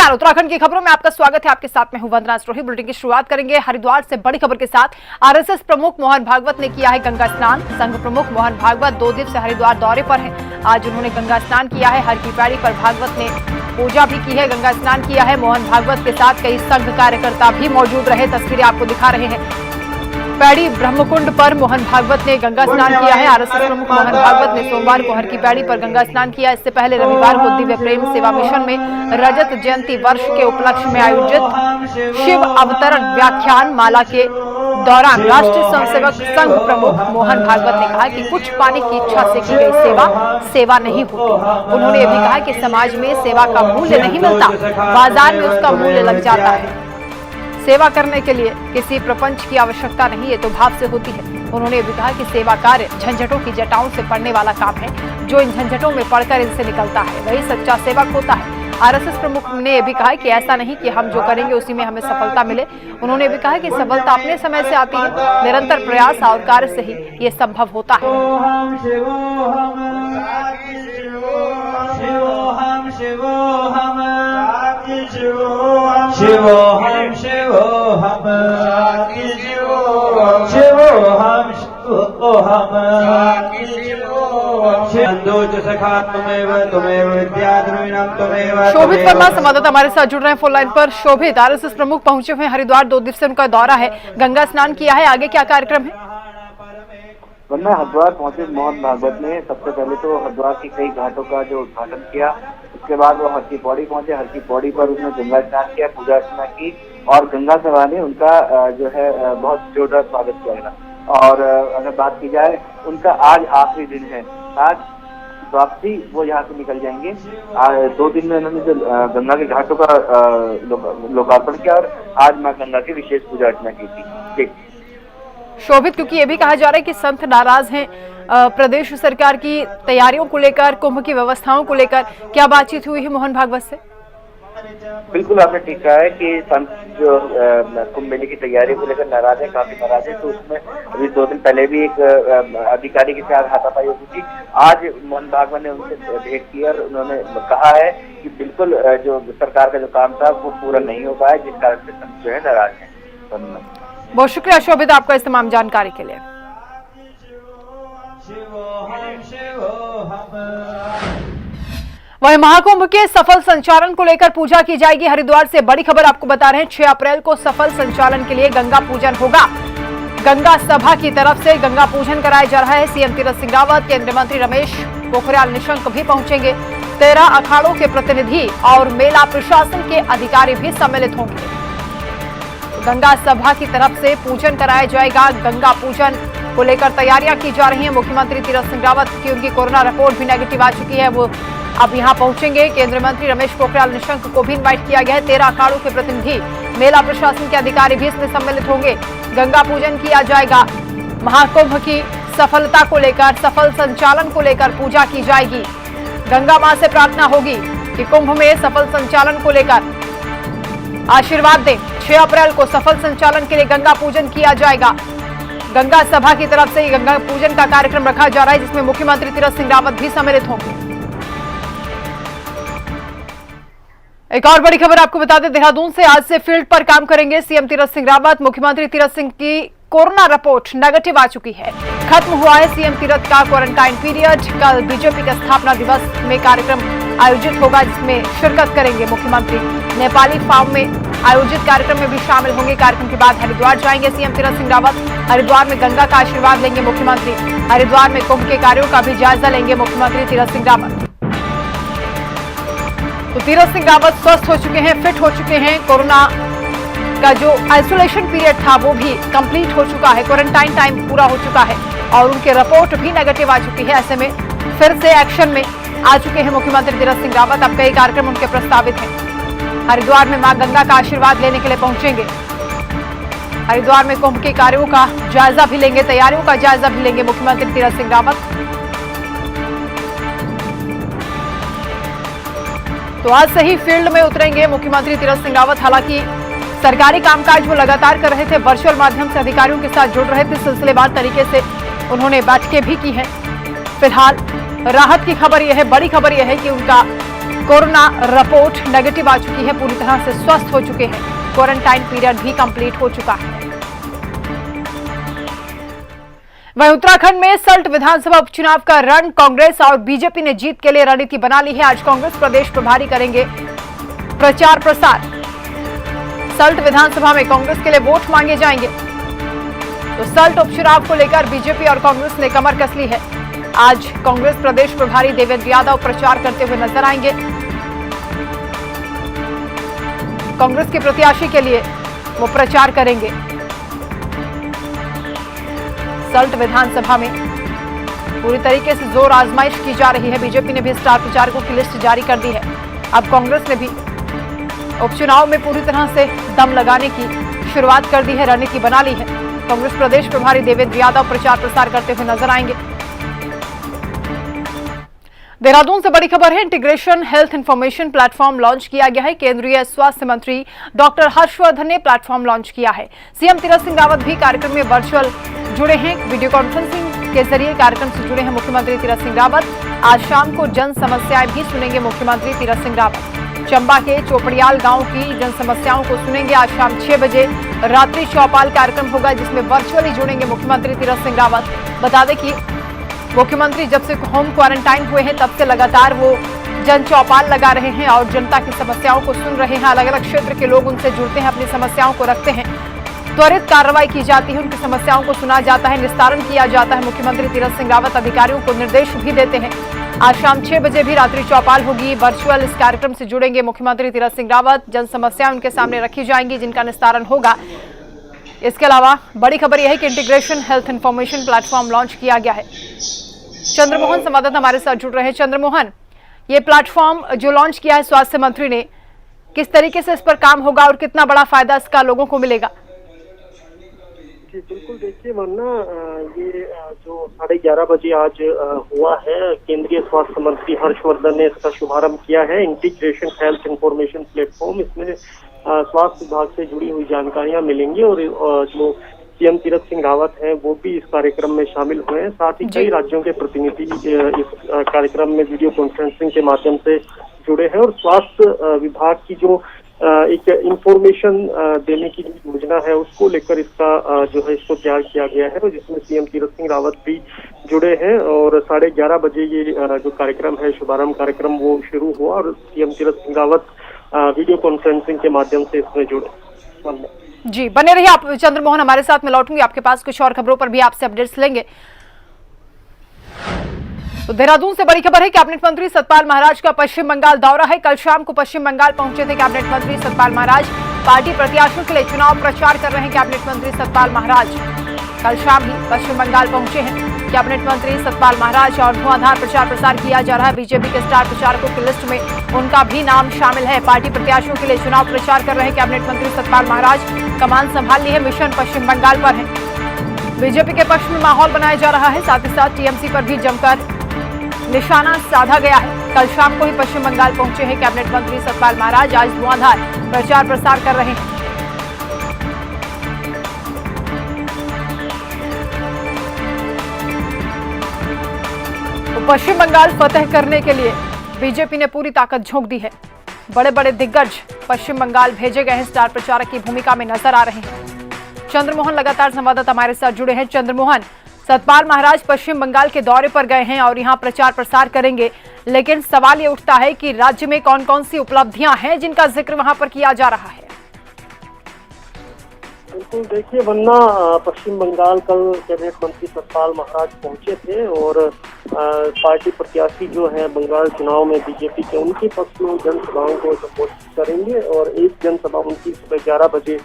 नमस्कार, उत्तराखंड की खबरों में आपका स्वागत है। आपके साथ मैं हूं वंदना स्रोही। बुलेटिन की शुरुआत करेंगे हरिद्वार से बड़ी खबर के साथ। आरएसएस प्रमुख मोहन भागवत ने किया है गंगा स्नान। संघ प्रमुख मोहन भागवत 2 दिवसीय हरिद्वार दौरे पर हैं। आज उन्होंने गंगा स्नान किया है। हर की पैड़ी पर भागवत ने पूजा भी की है, गंगा स्नान किया है। मोहन भागवत के साथ कई संघ कार्यकर्ता भी मौजूद रहे। तस्वीरें आपको दिखा रहे हैं। पैड़ी ब्रह्मकुंड पर मोहन भागवत ने गंगा स्नान किया है। आरएसएस प्रमुख मोहन भागवत ने सोमवार को हर की पैड़ी पर गंगा स्नान किया। इससे पहले रविवार को दिव्य प्रेम सेवा मिशन में रजत जयंती वर्ष के उपलक्ष्य में आयोजित शिव अवतरण व्याख्यान माला के दौरान राष्ट्रीय स्वयंसेवक संघ प्रमुख मोहन भागवत ने कहा कि कुछ पाने की इच्छा से की गई सेवा नहीं होती। उन्होंने ये भी कहा कि समाज में सेवा का मूल्य नहीं मिलता, बाजार में उसका मूल्य लग जाता है। सेवा करने के लिए किसी प्रपंच की आवश्यकता नहीं, ये तो भाव से होती है। उन्होंने भी कहा कि सेवा कार्य झंझटों की जटाओं से पड़ने वाला काम है। जो इन झंझटों में पड़कर इनसे निकलता है वही सच्चा सेवक होता है। आरएसएस प्रमुख ने यह भी कहा कि ऐसा नहीं कि हम जो करेंगे उसी में हमें सफलता मिले। उन्होंने भी कहा कि सफलता अपने समय से आती है, निरंतर प्रयास और कार्य से ही ये संभव होता है। शोभित वर्मा संवाददाता हमारे साथ जुड़ रहे हैं फोन लाइन पर। शोभित, आरएसएस प्रमुख पहुंचे हुए हरिद्वार, 2 दिवसीय उनका दौरा है, गंगा स्नान किया है, आगे क्या कार्यक्रम है? वरना हरिद्वार पहुंचे मोहन भागवत ने सबसे पहले तो हरिद्वार की कई घाटों का जो उद्घाटन किया। उसके बाद वो हर की पौड़ी पहुंचे। हर की पौड़ी पर उसने गंगा स्नान किया, पूजा अर्चना की और गंगा सभा ने उनका जो है बहुत जोरदार स्वागत किया। और अगर बात की जाए, उनका आज आखिरी दिन है। आज वापसी वो यहाँ से निकल जाएंगे। 2 दिन में उन्होंने जो गंगा के घाटों का लोकार्पण किया और आज माँ गंगा की विशेष पूजा अर्चना की थी। शोभित, क्योंकि ये भी कहा जा रहा है कि संत नाराज हैं प्रदेश सरकार की तैयारियों को लेकर, कुंभ की व्यवस्थाओं को लेकर, क्या बातचीत हुई है मोहन भागवत से? बिल्कुल, आपने ठीक कहा है कि संत जो कुंभ मेले की तैयारी को लेकर नाराज है, काफी नाराज है। तो उसमें अभी 2 दिन पहले भी एक अधिकारी के साथ हाथापाई हुई थी। आज मोहन भागवत ने उनसे भेंट की और उन्होंने कहा है कि बिल्कुल जो सरकार का जो काम था वो पूरा नहीं हो पाया, जिस कारण से संत जो है नाराज है। बहुत शुक्रिया शोभित आपका इस तमाम जानकारी के लिए। वहीं महाकुंभ के सफल संचालन को लेकर पूजा की जाएगी। हरिद्वार से बड़ी खबर आपको बता रहे हैं। 6 अप्रैल को सफल संचालन के लिए गंगा पूजन होगा। गंगा सभा की तरफ से गंगा पूजन कराया जा रहा है। सीएम तीरथ सिंह रावत, केंद्रीय मंत्री रमेश पोखरियाल निशंक भी पहुंचेंगे। 13 अखाड़ों के प्रतिनिधि और मेला प्रशासन के अधिकारी भी सम्मिलित होंगे। गंगा सभा की तरफ से पूजन कराया जाएगा। गंगा पूजन को लेकर तैयारियां की जा रही हैं। मुख्यमंत्री तीरथ सिंह रावत की उनकी कोरोना रिपोर्ट भी नेगेटिव आ चुकी है, वो अब यहां पहुंचेंगे। केंद्रीय मंत्री रमेश पोखरियाल निशंक को भी इनवाइट किया गया है। 13 अखाड़ों के प्रतिनिधि, मेला प्रशासन के अधिकारी भी इसमें सम्मिलित होंगे। गंगा पूजन किया जाएगा। महाकुंभ की सफलता को लेकर, सफल संचालन को लेकर पूजा की जाएगी। गंगा मां से प्रार्थना होगी कि कुंभ में सफल संचालन को लेकर आशीर्वाद दें। 6 अप्रैल को सफल संचालन के लिए गंगा पूजन किया जाएगा। गंगा सभा की तरफ से गंगा पूजन का कार्यक्रम रखा जा रहा है, जिसमें मुख्यमंत्री तीरथ सिंह रावत भी सम्मिलित होंगे। एक और बड़ी खबर आपको बता दें, देहरादून से आज से फील्ड पर काम करेंगे सीएम तीरथ सिंह रावत। मुख्यमंत्री तीरथ सिंह की कोरोना रिपोर्ट नेगेटिव आ चुकी है। खत्म हुआ है सीएम तीरथ का क्वारंटाइन पीरियड। कल बीजेपी का स्थापना दिवस में कार्यक्रम आयोजित होगा, जिसमें शिरकत करेंगे मुख्यमंत्री। नेपाली फार्म में आयोजित कार्यक्रम में भी शामिल होंगे। कार्यक्रम के बाद हरिद्वार जाएंगे सीएम तीरथ सिंह रावत। हरिद्वार में गंगा का आशीर्वाद लेंगे मुख्यमंत्री। हरिद्वार में कुंभ के कार्यों का भी जायजा लेंगे मुख्यमंत्री तीरथ सिंह रावत। तो तीरथ सिंह रावत स्वस्थ हो चुके हैं, फिट हो चुके हैं। कोरोना का जो आइसोलेशन पीरियड था वो भी कंप्लीट हो चुका है, क्वारंटाइन टाइम पूरा हो चुका है और उनके रिपोर्ट भी नेगेटिव आ चुकी है। ऐसे में फिर से एक्शन में आ चुके हैं मुख्यमंत्री तीरथ सिंह रावत। अब कई कार्यक्रम उनके प्रस्तावित हैं। हरिद्वार में मां गंगा का आशीर्वाद लेने के लिए पहुंचेंगे। हरिद्वार में कुंभ के कार्यों का जायजा भी लेंगे, तैयारियों का जायजा भी लेंगे मुख्यमंत्री तीरथ सिंह रावत। तो आज से ही फील्ड में उतरेंगे मुख्यमंत्री तीरथ सिंह रावत। हालांकि सरकारी कामकाज वो लगातार कर रहे थे, वर्चुअल माध्यम से अधिकारियों के साथ जुड़ रहे थे। सिलसिलेवार तरीके से उन्होंने बैठकें भी की हैं। फिलहाल राहत की खबर यह है, बड़ी खबर यह है कि उनका कोरोना रिपोर्ट नेगेटिव आ चुकी है, पूरी तरह से स्वस्थ हो चुके हैं। क्वारंटाइन पीरियड भी कंप्लीट हो चुका है। वहीं उत्तराखंड में सल्ट विधानसभा उपचुनाव का रण कांग्रेस और बीजेपी ने जीत के लिए रणनीति बना ली है। आज कांग्रेस प्रदेश प्रभारी करेंगे प्रचार प्रसार। सल्ट विधानसभा में कांग्रेस के लिए वोट मांगे जाएंगे, तो सल्ट उपचुनाव को लेकर बीजेपी और कांग्रेस ने कमर कस ली है। आज कांग्रेस प्रदेश प्रभारी देवेंद्र यादव प्रचार करते हुए नजर आएंगे। कांग्रेस के प्रत्याशी के लिए वो प्रचार करेंगे। सल्ट विधानसभा में पूरी तरीके से जोर आजमाइश की जा रही है। बीजेपी ने भी स्टार प्रचारकों की लिस्ट जारी कर दी है। अब कांग्रेस ने भी उपचुनाव में पूरी तरह से दम लगाने की शुरुआत कर दी है, रणनीति बना ली है। कांग्रेस प्रदेश प्रभारी देवेंद्र यादव प्रचार प्रसार करते हुए नजर आएंगे। देहरादून से बड़ी खबर है, integration health information platform launch किया गया है। केंद्रीय स्वास्थ्य मंत्री डॉक्टर हर्षवर्धन ने प्लेटफॉर्म लॉन्च किया है। सीएम तीरथ सिंह रावत भी कार्यक्रम में वर्चुअल जुड़े हैं। वीडियो कॉन्फ्रेंसिंग के जरिए कार्यक्रम से जुड़े हैं मुख्यमंत्री तीरथ सिंह रावत। आज शाम को जन समस्याएं भी सुनेंगे मुख्यमंत्री तीरथ सिंह रावत। चंबा के चोपड़ियाल गांव की जन समस्याओं को सुनेंगे। आज शाम 6 बजे रात्रि चौपाल कार्यक्रम होगा, जिसमें वर्चुअली जुड़ेंगे मुख्यमंत्री तीरथ सिंह रावत। बता दें कि मुख्यमंत्री जब से होम क्वारंटाइन हुए हैं तब से लगातार वो जन चौपाल लगा रहे हैं और जनता की समस्याओं को सुन रहे हैं। अलग अलग क्षेत्र के लोग उनसे जुड़ते हैं, अपनी समस्याओं को रखते हैं, त्वरित कार्रवाई की जाती है, उनकी समस्याओं को सुना जाता है, निस्तारण किया जाता है। मुख्यमंत्री तीरथ सिंह रावत अधिकारियों को निर्देश भी देते हैं। आज शाम 6 बजे भी रात्रि चौपाल होगी। वर्चुअल इस कार्यक्रम से जुड़ेंगे मुख्यमंत्री तीरथ सिंह रावत। जन समस्याएं उनके सामने रखी जाएंगी, जिनका निस्तारण होगा। इसके अलावा बड़ी खबर यह है कि integration health information platform launch किया गया है। चंद्रमोहन संवाददाता हमारे साथ जुड़ रहे हैं। चंद्रमोहन, ये प्लेटफॉर्म जो लॉन्च किया है स्वास्थ्य मंत्री ने, किस तरीके से इस पर काम होगा और कितना बड़ा फायदा इसका लोगों को मिलेगा? जी बिल्कुल, देखिए वरना ये जो 11:30 बजे आज हुआ है, केंद्रीय स्वास्थ्य मंत्री हर्षवर्धन ने इसका शुभारंभ किया है। इंटीग्रेशन हेल्थ इंफॉर्मेशन प्लेटफॉर्म, इसमें स्वास्थ्य विभाग से जुड़ी हुई जानकारियां मिलेंगी और जो सीएम तीरथ सिंह रावत हैं वो भी इस कार्यक्रम में शामिल हुए हैं। साथ ही कई राज्यों के प्रतिनिधि इस कार्यक्रम में वीडियो कॉन्फ्रेंसिंग के माध्यम से जुड़े हैं और स्वास्थ्य विभाग की जो एक इंफॉर्मेशन देने की योजना है उसको लेकर इसका जो है इसको तैयार किया गया है, जिसमें सीएम तीरथ सिंह रावत भी जुड़े हैं। और 11:30 बजे ये जो कार्यक्रम है, शुभारंभ कार्यक्रम, वो शुरू हुआ और CM Tirath Singh Rawat video conferencing के माध्यम से इसमें जुड़े। जी, बने रहिए आप चंद्रमोहन, हमारे साथ में लौटूंगी आपके पास कुछ और खबरों पर भी आपसे अपडेट्स लेंगे। तो देहरादून से बड़ी खबर है, कैबिनेट मंत्री सतपाल महाराज का पश्चिम बंगाल दौरा है। कल शाम को पश्चिम बंगाल पहुंचे थे कैबिनेट मंत्री सतपाल महाराज। पार्टी प्रत्याशियों के लिए चुनाव प्रचार कर रहे हैं कैबिनेट मंत्री सतपाल महाराज। कल शाम ही पश्चिम बंगाल पहुंचे हैं कैबिनेट मंत्री सतपाल महाराज और धुआंधार प्रचार प्रसार किया जा रहा है। बीजेपी के स्टार प्रचारकों की लिस्ट में उनका भी नाम शामिल है। पार्टी प्रत्याशियों के लिए चुनाव प्रचार कर रहे हैं कैबिनेट मंत्री सतपाल महाराज। कमान संभाल ली है, मिशन पश्चिम बंगाल पर है। बीजेपी के पक्ष में माहौल बनाया जा रहा है, साथ ही साथ टीएमसी पर भी जमकर निशाना साधा गया है। कल शाम को ही पश्चिम बंगाल पहुंचे हैं कैबिनेट मंत्री सतपाल महाराज। आज धुआंधार प्रचार प्रसार कर रहे हैं। तो पश्चिम बंगाल फतेह करने के लिए बीजेपी ने पूरी ताकत झोंक दी है। बड़े बड़े दिग्गज पश्चिम बंगाल भेजे गए हैं, स्टार प्रचारक की भूमिका में नजर आ रहे हैं। चंद्रमोहन लगातार संवाददाता हमारे साथ जुड़े हैं। चंद्रमोहन, सतपाल महाराज पश्चिम बंगाल के दौरे पर गए हैं और यहां प्रचार प्रसार करेंगे, लेकिन सवाल ये उठता है कि राज्य में कौन कौन सी उपलब्धियां हैं जिनका जिक्र वहां पर किया जा रहा है? बिल्कुल, देखिए वरना पश्चिम बंगाल कल कैबिनेट मंत्री सतपाल महाराज पहुंचे थे और पार्टी प्रत्याशी जो है बंगाल चुनाव में बीजेपी के, उनके पक्ष में जनसभाओं को संबोधित करेंगे और एक जनसभा उनकी सुबह 11 बजे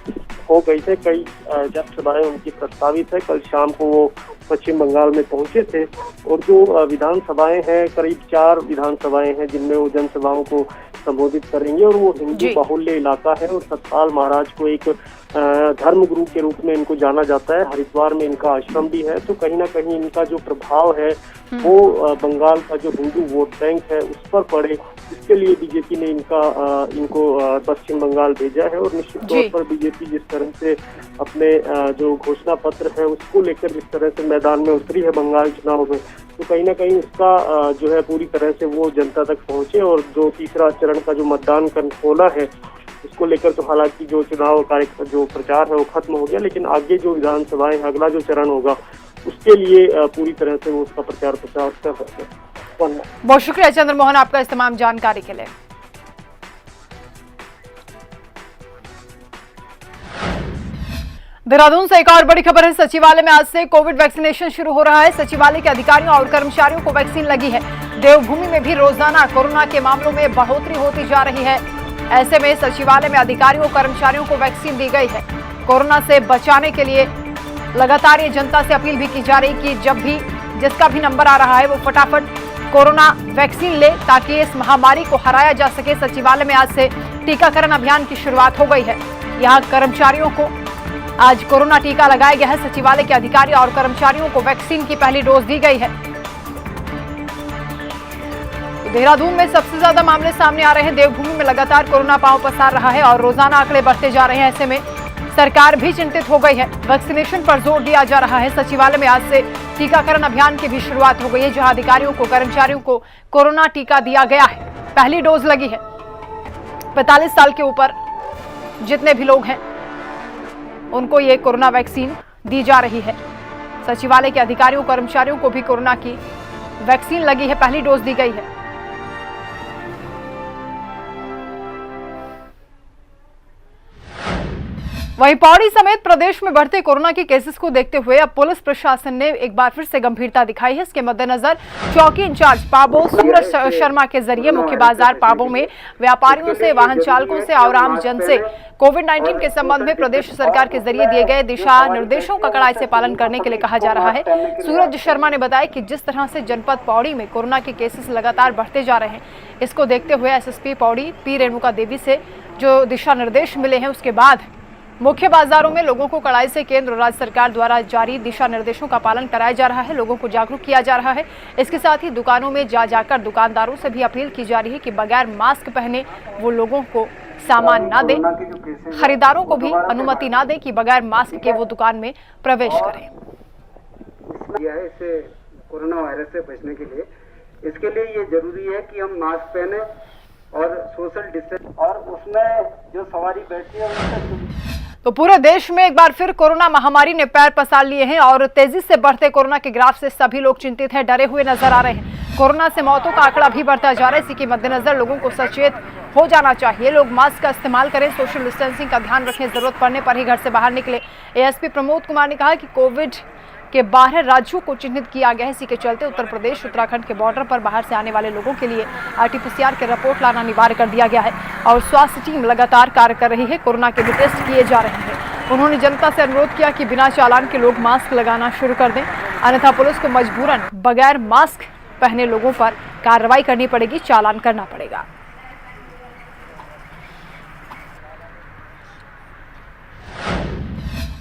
हो गई थे। कई जनसभाएं उनकी प्रस्तावित है। कल शाम को वो पश्चिम बंगाल में पहुंचे थे और जो विधानसभाएं हैं, करीब 4 विधानसभाएं हैं जिनमें वो जनसभाओं को संबोधित करेंगे और वो हिंदू बाहुल्य इलाका है और सतपाल महाराज को एक धर्म गुरु के रूप में इनको जाना जाता है। हरिद्वार में इनका आश्रम भी है, तो कहीं ना कहीं इनका जो प्रभाव है वो बंगाल का जो हिंदू वोट बैंक है उस पर पड़े, इसके लिए बीजेपी ने इनको पश्चिम बंगाल भेजा है। और निश्चित तौर पर बीजेपी जिस तरह से अपने जो घोषणा पत्र है उसको लेकर जिस तरह से मैदान में उतरी है बंगाल चुनाव में, तो कहीं ना कहीं उसका जो है पूरी तरह से वो जनता तक पहुंचे। और जो तीसरा चरण का जो मतदान होना है उसको लेकर तो हालांकि जो चुनाव कार्यक्रम जो प्रचार है वो खत्म हो गया, लेकिन आगे जो विधानसभाएं अगला जो चरण होगा उसके लिए पूरी तरह से वो उसका प्रचार प्रसार कर सकते हैं। बहुत शुक्रिया चंद्रमोहन आपका इस तमाम जानकारी के लिए। देहरादून से एक और बड़ी खबर है। सचिवालय में आज से कोविड वैक्सीनेशन शुरू हो रहा है। सचिवालय के अधिकारियों और कर्मचारियों को वैक्सीन लगी है। देवभूमि में भी रोजाना कोरोना के मामलों में बढ़ोतरी होती जा रही है। ऐसे में सचिवालय में अधिकारियों और कर्मचारियों को वैक्सीन दी गई है। कोरोना से बचाने के लिए लगातार ये जनता से अपील भी की जा रही कि जब भी जिसका भी नंबर आ रहा है वो फटाफट कोरोना वैक्सीन ले ताकि इस महामारी को हराया जा सके। सचिवालय में आज से टीकाकरण अभियान की शुरुआत हो गई है। यहाँ कर्मचारियों को आज कोरोना टीका लगाया गया है। सचिवालय के अधिकारी और कर्मचारियों को वैक्सीन की पहली डोज दी गई है। देहरादून में सबसे ज्यादा मामले सामने आ रहे हैं। देवभूमि में लगातार कोरोना पांव पसार रहा है और रोजाना आंकड़े बढ़ते जा रहे हैं। ऐसे में सरकार भी चिंतित हो गई है। वैक्सीनेशन पर जोर दिया जा रहा है। सचिवालय में आज से टीकाकरण अभियान की भी शुरुआत हो गई है, जहां अधिकारियों को कर्मचारियों को कोरोना टीका दिया गया है। पहली डोज लगी है। 45 साल के ऊपर जितने भी लोग हैं उनको ये कोरोना वैक्सीन दी जा रही है। सचिवालय के अधिकारियों कर्मचारियों को भी कोरोना की वैक्सीन लगी है, पहली डोज दी गई है। वहीं पौड़ी समेत प्रदेश में बढ़ते कोरोना के केसेस को देखते हुए अब पुलिस प्रशासन ने एक बार फिर से गंभीरता दिखाई है। इसके मद्देनजर चौकी इंचार्ज पाबो सूरज शर्मा के जरिए मुख्य बाजार पाबो में व्यापारियों से, वाहन चालकों से और आम जन से कोविड-19 के संबंध में प्रदेश सरकार के जरिए दिए गए दिशा निर्देशों का कड़ाई से पालन करने के लिए कहा जा रहा है। सूरज शर्मा ने बताया कि जिस तरह से जनपद पौड़ी में कोरोना के केसेस लगातार बढ़ते जा रहे हैं, इसको देखते हुए एसएसपी पौड़ी पी रेणुका देवी से जो दिशा निर्देश मिले हैं, उसके बाद मुख्य बाजारों में लोगों को कड़ाई से केंद्र और राज्य सरकार द्वारा जारी दिशा निर्देशों का पालन कराया जा रहा है। लोगों को जागरूक किया जा रहा है। इसके साथ ही दुकानों में जाकर दुकानदारों से भी अपील की जा रही है कि बगैर मास्क पहने वो लोगों को सामान ना दें, खरीदारों को भी अनुमति ना दें कि बगैर मास्क के वो दुकान में प्रवेश करें। इससे कोरोना वायरस से बचने के लिए इसके लिए ये जरूरी है कि हम मास्क पहने और सोशल डिस्टेंस, और उसमें जो सवारी बैठती है उससे। तो पूरे देश में एक बार फिर कोरोना महामारी ने पैर पसार लिए हैं और तेजी से बढ़ते कोरोना के ग्राफ से सभी लोग चिंतित हैं, डरे हुए नजर आ रहे हैं। कोरोना से मौतों का आंकड़ा भी बढ़ता जा रहा है। इसी के मद्देनजर लोगों को सचेत हो जाना चाहिए। लोग मास्क का इस्तेमाल करें, सोशल डिस्टेंसिंग का ध्यान रखें, जरूरत पड़ने पर ही घर से बाहर निकले। एएसपी प्रमोद कुमार ने कहा कि कोविड के 12 राज्यों को चिन्हित किया गया है। इसी के चलते उत्तर प्रदेश उत्तराखंड के बॉर्डर पर बाहर से आने वाले लोगों के लिए RT-PCR के रिपोर्ट लाना अनिवार्य कर दिया गया है और स्वास्थ्य टीम लगातार कार्य कर रही है। कोरोना के भी टेस्ट किए जा रहे हैं। उन्होंने जनता से अनुरोध किया कि बिना चालान के लोग मास्क लगाना शुरू कर दें, अन्यथा पुलिस को मजबूरन बगैर मास्क पहने लोगों पर कार्रवाई करनी पड़ेगी, चालान करना पड़ेगा।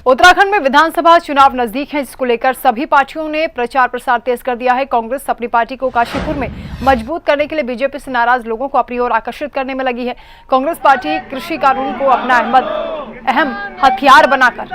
उत्तराखंड में विधानसभा चुनाव नजदीक है, जिसको लेकर सभी पार्टियों ने प्रचार प्रसार तेज कर दिया है। कांग्रेस अपनी पार्टी को काशीपुर में मजबूत करने के लिए बीजेपी से नाराज लोगों को अपनी ओर आकर्षित करने में लगी है। कांग्रेस पार्टी कृषि कानून को अपना अहम हथियार बनाकर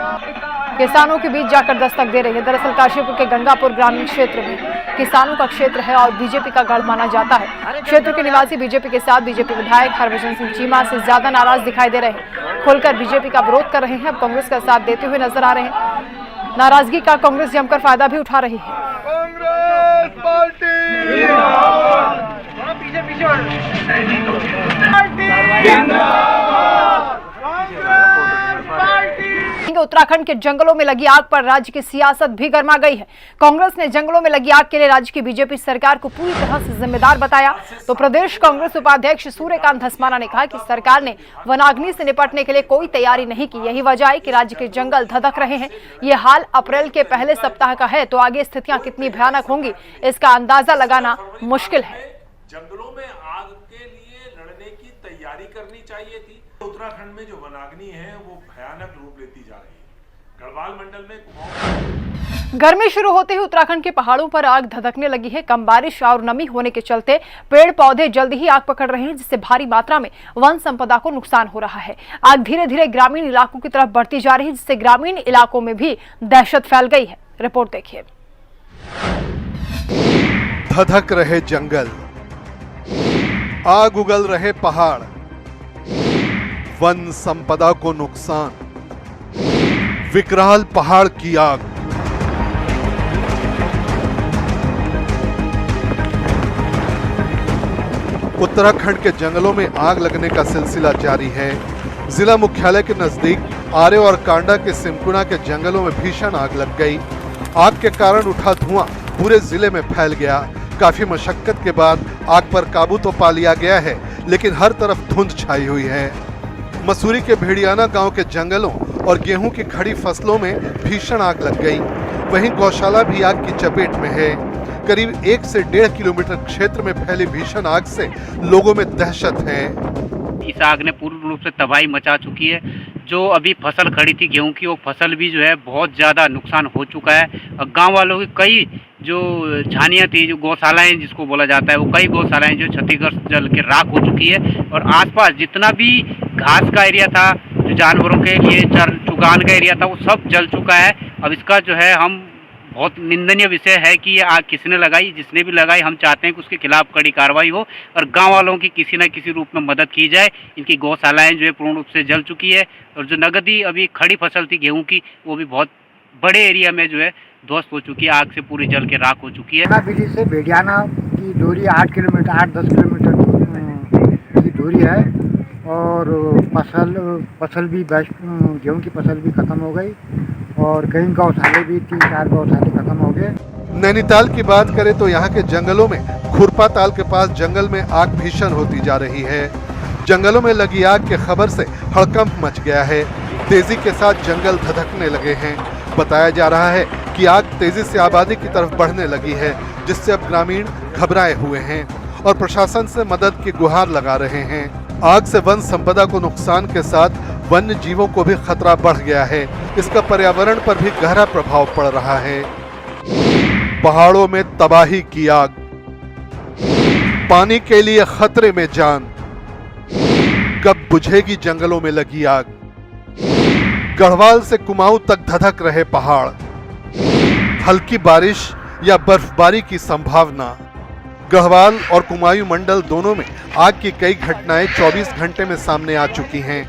किसानों के बीच जाकर दस्तक दे रही है। दरअसल काशीपुर के गंगापुर ग्रामीण क्षेत्र में किसानों का क्षेत्र है और बीजेपी का गढ़ माना जाता है। क्षेत्र के निवासी बीजेपी के साथ बीजेपी विधायक हरभजन सिंह चीमा से ज्यादा नाराज दिखाई दे रहे हैं, खुलकर बीजेपी का विरोध कर रहे हैं। अब कांग्रेस का साथ देते हुए नजर आ रहे हैं। नाराजगी का कांग्रेस जमकर फायदा भी उठा रही है। कांग्रेस पार्टी उत्तराखंड के जंगलों में लगी आग पर राज्य की सियासत भी गर्मा गई है। कांग्रेस ने जंगलों में लगी आग के लिए राज्य की बीजेपी सरकार को पूरी तरह से जिम्मेदार बताया। तो प्रदेश कांग्रेस उपाध्यक्ष सूर्यकांत धस्माना ने कहा कि सरकार ने वनाग्नि से निपटने के लिए कोई तैयारी नहीं की। यही वजह है कि राज्य के जंगल धधक रहे हैं। ये हाल अप्रैल के पहले सप्ताह का है, तो आगे स्थितियां कितनी भयानक होंगी इसका अंदाजा लगाना मुश्किल है। जंगलों में आग के लिए लड़ने की तैयारी करनी चाहिए थी। उत्तराखंड में जो वनाग्नि है वो भयानक रूप लेती जा रही है। गढ़वाल मंडल में गर्मी शुरू होते ही उत्तराखंड के पहाड़ों पर आग धधकने लगी है। कम बारिश और नमी होने के चलते पेड़ पौधे जल्द ही आग पकड़ रहे हैं, जिससे भारी मात्रा में वन संपदा को नुकसान हो रहा है। आग धीरे धीरे ग्रामीण इलाकों की तरफ बढ़ती जा रही है, जिससे ग्रामीण इलाकों में भी दहशत फैल गई है। रिपोर्ट देखिए। धधक रहे जंगल, आग उगल रहे पहाड़, वन संपदा को नुकसान, विकराल पहाड़ की आग। उत्तराखंड के जंगलों में आग लगने का सिलसिला जारी है। जिला मुख्यालय के नजदीक आरे और कांडा के सिमकुना के जंगलों में भीषण आग लग गई। आग के कारण उठा धुआं पूरे जिले में फैल गया। काफी मशक्कत के बाद आग पर काबू तो पा लिया गया है, लेकिन हर तरफ धुंध छाई हुई है। मसूरी के भेड़ियाना गांव के जंगलों और गेहूं की खड़ी फसलों में भीषण आग लग गई। वहीं गौशाला भी आग की चपेट में है। करीब 1 से 1.5 किलोमीटर क्षेत्र में फैली भीषण आग से लोगों में दहशत है। इस आग ने पूर्ण रूप से तबाही मचा चुकी है। जो अभी फसल खड़ी थी गेहूं की, वो फसल भी जो है बहुत ज़्यादा नुकसान हो चुका है। और गांव वालों की कई जो झानियाँ थी, जो गौशालाएं जिसको बोला जाता है, वो कई गौशालाएं जो क्षतिग्रस्त जल के राख हो चुकी है। और आसपास जितना भी घास का एरिया था, जो जानवरों के लिए चुगान का एरिया था, वो सब जल चुका है। अब इसका जो है हम बहुत निंदनीय विषय है कि ये आग किसने लगाई, जिसने भी लगाई, हम चाहते हैं कि उसके खिलाफ कड़ी कार्रवाई हो और गांव वालों की किसी न किसी रूप में मदद की जाए। इनकी गौशालाएं जो है पूर्ण रूप से जल चुकी है और जो नगदी अभी खड़ी फसल थी गेहूं की, वो भी बहुत बड़े एरिया में जो है ध्वस्त हो चुकी है, आग से पूरी जल के राख हो चुकी है। बिजली से भेड़ियाना की दूरी 8 किलोमीटर 8-10 किलोमीटर की दूरी है और फसल भी गेहूं की फसल भी खत्म हो गई और कई गौशाले भी 3-4 गौशाले खत्म हो गए। नैनीताल की बात करें तो यहाँ के जंगलों में खुरपा ताल के पास जंगल में आग भीषण होती जा रही है। जंगलों में लगी आग के खबर से हड़कंप मच गया है। तेजी के साथ जंगल धधकने लगे हैं। बताया जा रहा है कि आग तेजी से आबादी की तरफ बढ़ने लगी है, जिससे अब ग्रामीण घबराए हुए हैं और प्रशासन से मदद की गुहार लगा रहे हैं। आग से वन संपदा को नुकसान के साथ वन्य जीवों को भी खतरा बढ़ गया है। इसका पर्यावरण पर भी गहरा प्रभाव पड़ रहा है। पहाड़ों में तबाही की आग, पानी के लिए खतरे में जान, कब बुझेगी जंगलों में लगी आग। गढ़वाल से कुमाऊं तक धधक रहे पहाड़, हल्की बारिश या बर्फबारी की संभावना। गढ़वाल और कुमाऊं मंडल दोनों में आग की कई घटनाएं 24 घंटे में सामने आ चुकी हैं।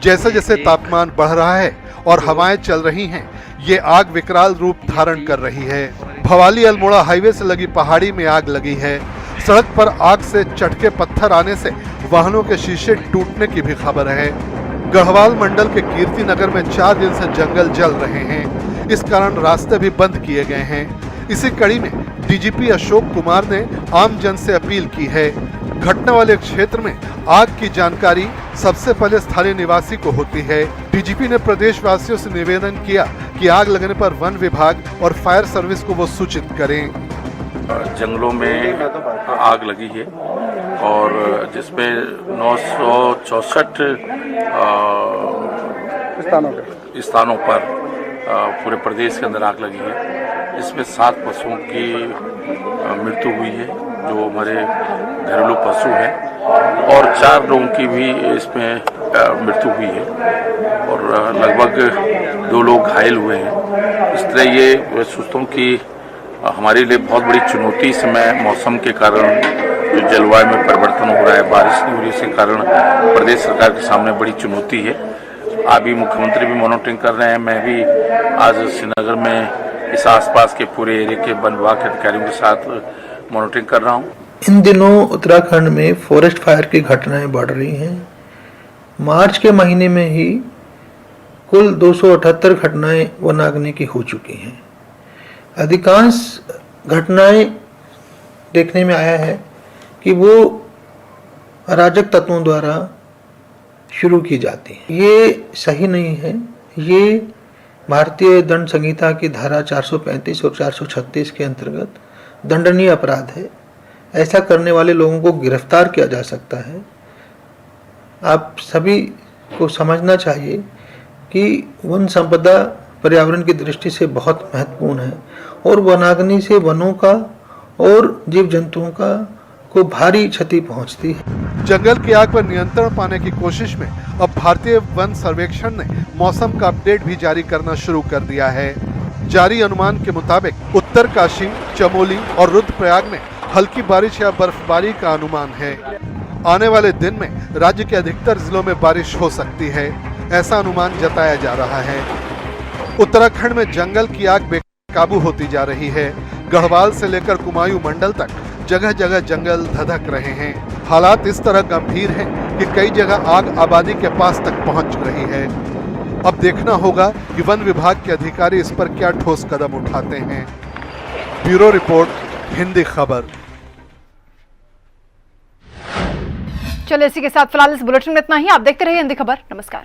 जैसे जैसे तापमान बढ़ रहा है और हवाएं चल रही हैं, ये आग विकराल रूप धारण कर रही है। भवाली अल्मोड़ा हाईवे से लगी पहाड़ी में आग लगी है। सड़क पर आग से चटके पत्थर आने से वाहनों के शीशे टूटने की भी खबर है। गढ़वाल मंडल के कीर्ति नगर में 4 दिन से जंगल जल रहे हैं। इस कारण रास्ते भी बंद किए गए हैं। इसी कड़ी में डीजीपी अशोक कुमार ने आम जन से अपील की है। घटना वाले क्षेत्र में आग की जानकारी सबसे पहले स्थानीय निवासी को होती है। डीजीपी ने प्रदेशवासियों से निवेदन किया कि आग लगने पर वन विभाग और फायर सर्विस को वो सूचित करें। जंगलों में आग लगी है और जिसमें 964 स्थानों पर पूरे प्रदेश के अंदर आग लगी है। इसमें 7 पशुओं की मृत्यु हुई है, जो हमारे घरेलू पशु हैं, और 4 लोगों की भी इसमें मृत्यु हुई है और लगभग 2 लोग घायल हुए हैं। इस तरह ये सोचता हूँ कि हमारे लिए बहुत बड़ी चुनौती इस समय मौसम के कारण, जो जलवायु में परिवर्तन हो रहा है, बारिश नहीं हो रही, इसके कारण प्रदेश सरकार के सामने बड़ी चुनौती है। अभी मुख्यमंत्री भी मॉनिटरिंग कर रहे हैं। मैं भी आज श्रीनगर में इस आसपास के पूरे एरिया के वन विभाग के अधिकारियों के साथ मॉनिटरिंग कर रहा हूँ। इन दिनों उत्तराखंड में फॉरेस्ट फायर की घटनाएं बढ़ रही हैं। मार्च के महीने में ही कुल 278 घटनाएं वनाग्नि की हो चुकी हैं। अधिकांश घटनाएं देखने में आया है कि वो अराजक तत्वों द्वारा शुरू की जाती है। ये सही नहीं है। ये भारतीय दंड संहिता की धारा 435 और 436 के अंतर्गत दंडनीय अपराध है। ऐसा करने वाले लोगों को गिरफ्तार किया जा सकता है। आप सभी को समझना चाहिए कि वन संपदा पर्यावरण की दृष्टि से बहुत महत्वपूर्ण है और वनाग्नि से वनों का और जीव जंतुओं का को भारी क्षति पहुंचती है। जंगल की आग पर नियंत्रण पाने की कोशिश में अब भारतीय वन सर्वेक्षण ने मौसम का अपडेट भी जारी करना शुरू कर दिया है। जारी अनुमान के मुताबिक उत्तरकाशी, चमोली और रुद्रप्रयाग में हल्की बारिश या बर्फबारी का अनुमान है। आने वाले दिन में राज्य के अधिकतर जिलों में बारिश हो सकती है, ऐसा अनुमान जताया जा रहा है। उत्तराखंड में जंगल की आग बेकाबू होती जा रही है। गढ़वाल से लेकर कुमाऊं मंडल तक जगह जगह जंगल धधक रहे हैं। हालात इस तरह गंभीर हैं कि कई जगह आग आबादी के पास तक पहुंच रही है। अब देखना होगा कि वन विभाग के अधिकारी इस पर क्या ठोस कदम उठाते हैं। ब्यूरो रिपोर्ट, हिंदी खबर। चलिए इसी के साथ फिलहाल इस बुलेटिन में इतना ही। आप देखते रहिए हिंदी खबर। नमस्कार।